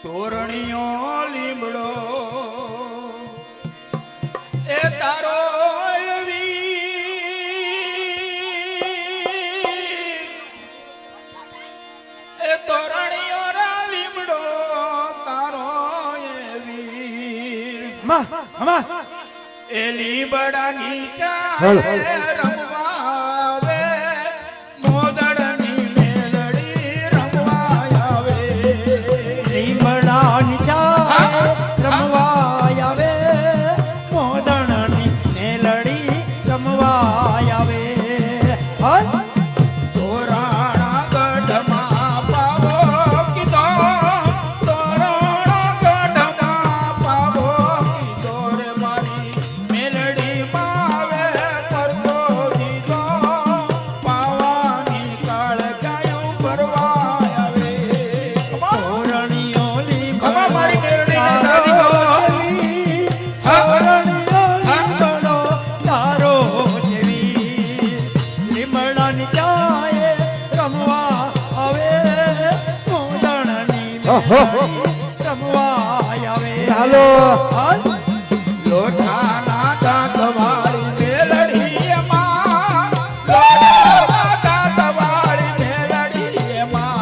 તોરણીઓ લીમડો એ તારો એ તોરણીઓ લીમડો તારો એ લીમડાની ચાલે રમવા આવે મોદડની મેલડી રમવા આવે લીમડાની ચાલે રમવા આવે મોદડની મેલડી રમવા આવે તોરાણા ગઢમાં પાવો કીધો તોરાણા ગઢમાં પાવો કીધો રે મારી મેલડી પાવે કરતો દીધો પાવાની કાળ ગાયું ભરવા આવે તોરણીઓ ખમા મારી મેલડી ને દાદી લીમડો તારો જેવી લીમડાની ચાએ રમવા આવે મોદણની રમવા આવે હાલો લોઠાના દાંત વાળી મેલડી એમાં લોઠાના દાંત વાળી મેલડી એમાં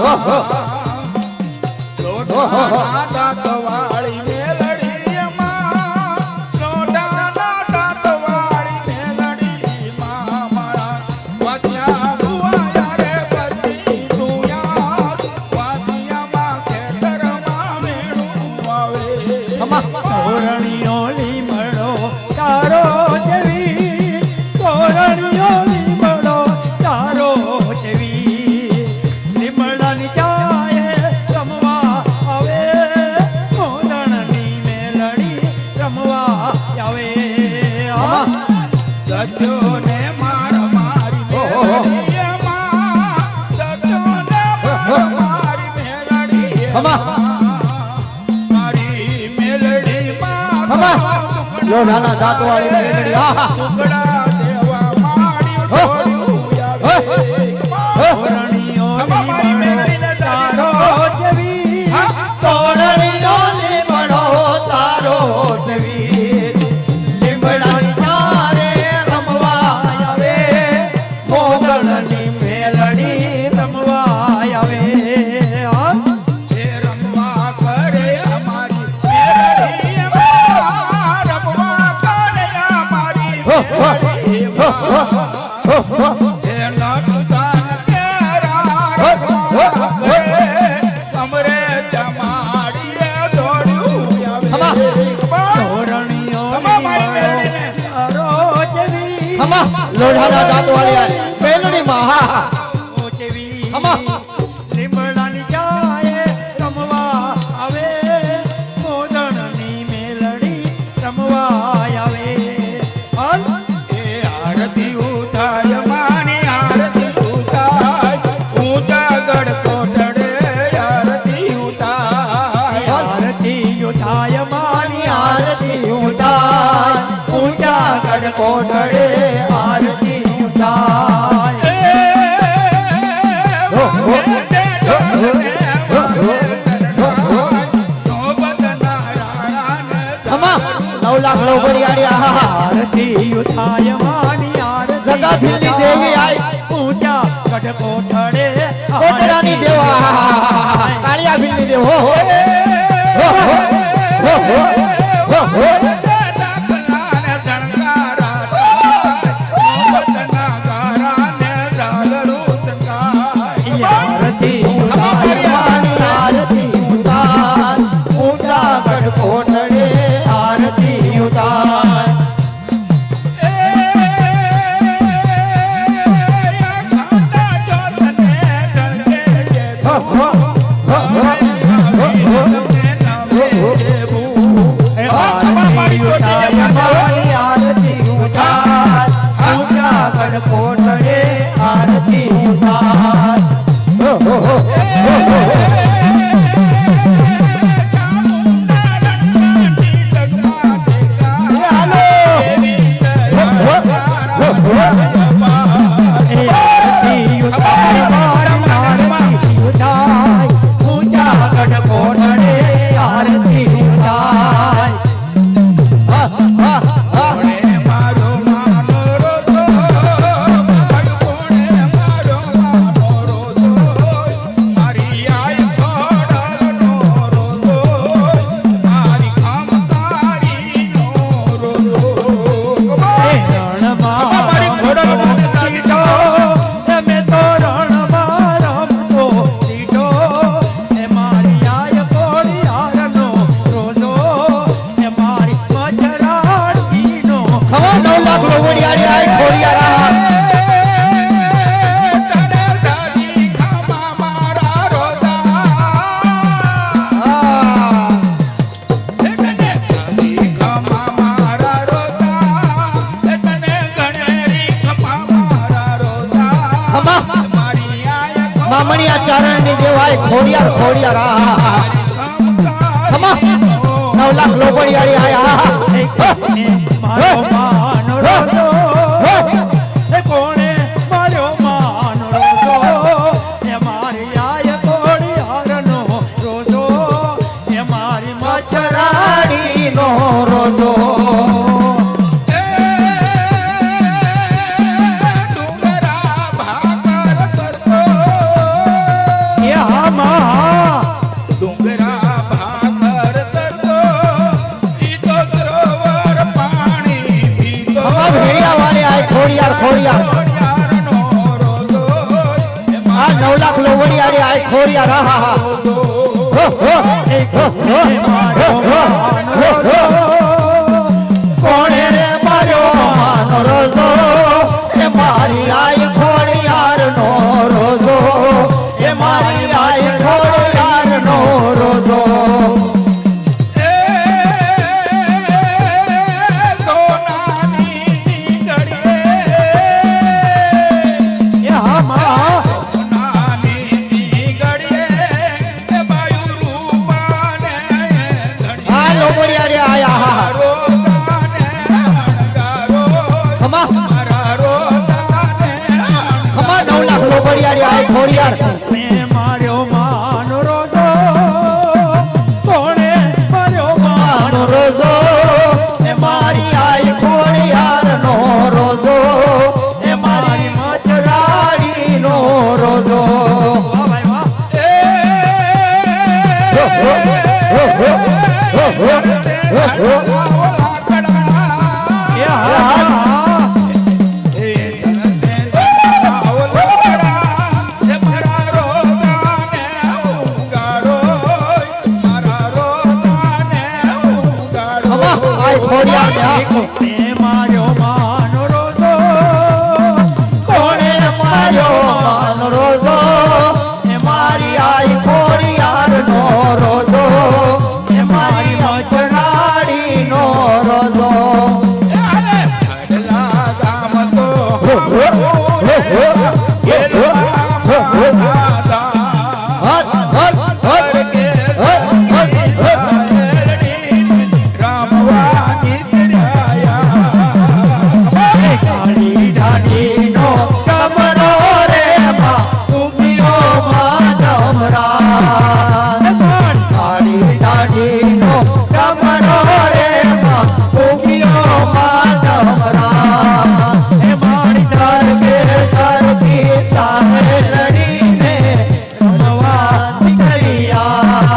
લોઠાના દાંત વાળી મેલડી એમાં લોઠાના દાંત વાળી મેલડી એમાં મારા વાત્યા ગુવાયા રે પરતી તુયા વાત્યામાં ખેતરમાં મેળું આવે તોરણીઓ લીમડો તારો જેવી તોરણીઓ લીમડો તારો જેવી લીમડાની ચાએ રમવા આવે મોદણની મેલડી રમવા આવે સત્યોને માર મારી મેલડી એમાં સત્યોને માર મારી મેલડી એમાં મારી મેલડી માં લો નાના દાંત વાળી મેલડી ટુકડા દેવા માડ્યું ઢોળ્યું આવે તોરણીઓ મારી મેલડીને તારો જેવી તોરણીઓ લીમડો તારો જેવી લીમડાની ચારે રમવા આવે મોદણની મેલડી રમવા આવે જે રમવા કરે અમારી મેલડી એમાં રમવા કરે અમારી મેલડી એમાં એ નટુદાન કેરા રમવા કરે સમરે જમાડીએ દોડ્યું આવે તોરણીઓ મારી મેલડીને તારો જેવી લોઢાના દાંત વાળી મેલડી માં જેવી હમા. લીમડાની ચાએ રમવા આવે મોદણની મેલડી રમવા આવે એ આરતી ઉતાય માની આરતી ઉતાય ઊંચા ગઢ કોટડે આરતી ઉતાય આરતી યુધાય માની આરતી ઉતાર ઊંચા ગઢ કોટડે આરતી યુધાય નવ લાખ લો બરિયાળી આરતી યુધાય માની આરતી જગા ફીલની દેવી આઈ ઊંચા ગઢ કોઠડે કોટડાની દેવા કાળિયા ફીલની દેવ હો હો આરતી આરતી ઉતાર ઊંચા ગઢ કોટડે આરતી ઉતાર Oh, લોબડિયાળી આય ખોડિયાર તને દાદી ખમા મારા રોતા તને દાદી ખમા મારા રોતા તને ગણેરી ખમા મારા રોતા ખમા મારી આય મામણી આ ચારણ ની દેવાય ખોડિયાર ખોડિયાર ખમા 9 લાખ લોબડિયાળી આય મારો માન રોજો એ કોણે મારો માન રોજો એ મારી આય ખોડિયારનો રોજો એ મારી મચરાણી નો રોજો ડુંગરા ભાગર કરતો એ હામાં ડુંગરા ભાગર કરતો ઈ તો સરોવર પાણી પીતો ખમા ભેડિયા વાળી આય ખોડિયાર ખોડિયાર ખોડિયારનો રોજો આ 9 લાખ લોબડિયાળી આય ખોડિયાર હો હો મારો માન રોજો કોણે રે માર્યો માનો રોજો એ મારી આય ખોડિયાર નો રોજો એ મારી આય ખોડિયાર નો રોજો સોનાની ગડીએ એ હામાં સોનાની ગડીએ બાયુ રૂપાને આ લોબડિયાળી આયા રોતાને અણગારો ખમા મારા રોતાને ખમા 9 લાખ લોબડિયાળી આય ખોડિયાર મે માર્યો માન રોજો કોણે માર્યો માન માનો રોજો એ મારી આય ખોડિયાર નો રોજો એ મારી મચરાણી નો રોજો વાહ ભાઈ વાહ એ હા ખમા આય ખોડિયાર ને હા મે માર્યો માન રોજો કોણે માર્યો માનો રોજો એ મારી આય ખોડિયાર નો રોજો એ મારી મચરાણી નો રોજો કાળી ઢાઢી નો કમરો રે માં ઉગિયો માં જમરા કાળી ઢાઢી નો કમરો રે માં ઉગિયો માં જમરા હે મારી સરકે સરકી સામે લડીને રમવા કરિયા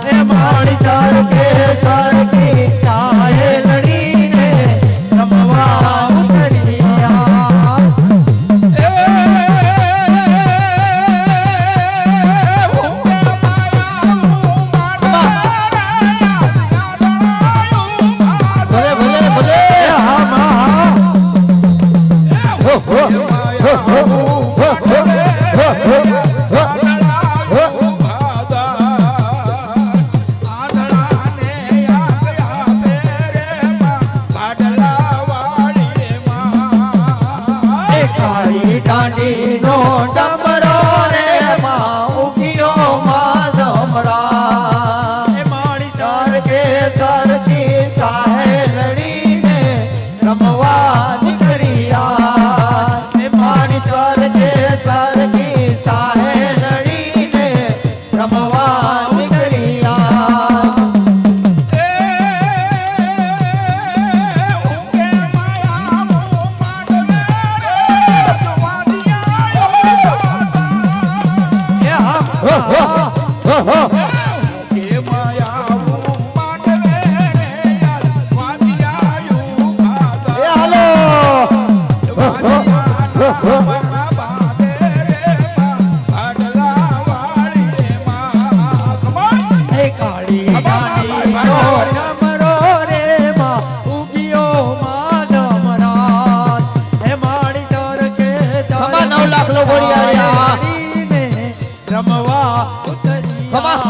હે મારી સરકે સરકી સામે લડીને રમવા ઉતરિયા ભલે ભલે ભલે એ હામાં હો હો હો હો હો હો હો ખમા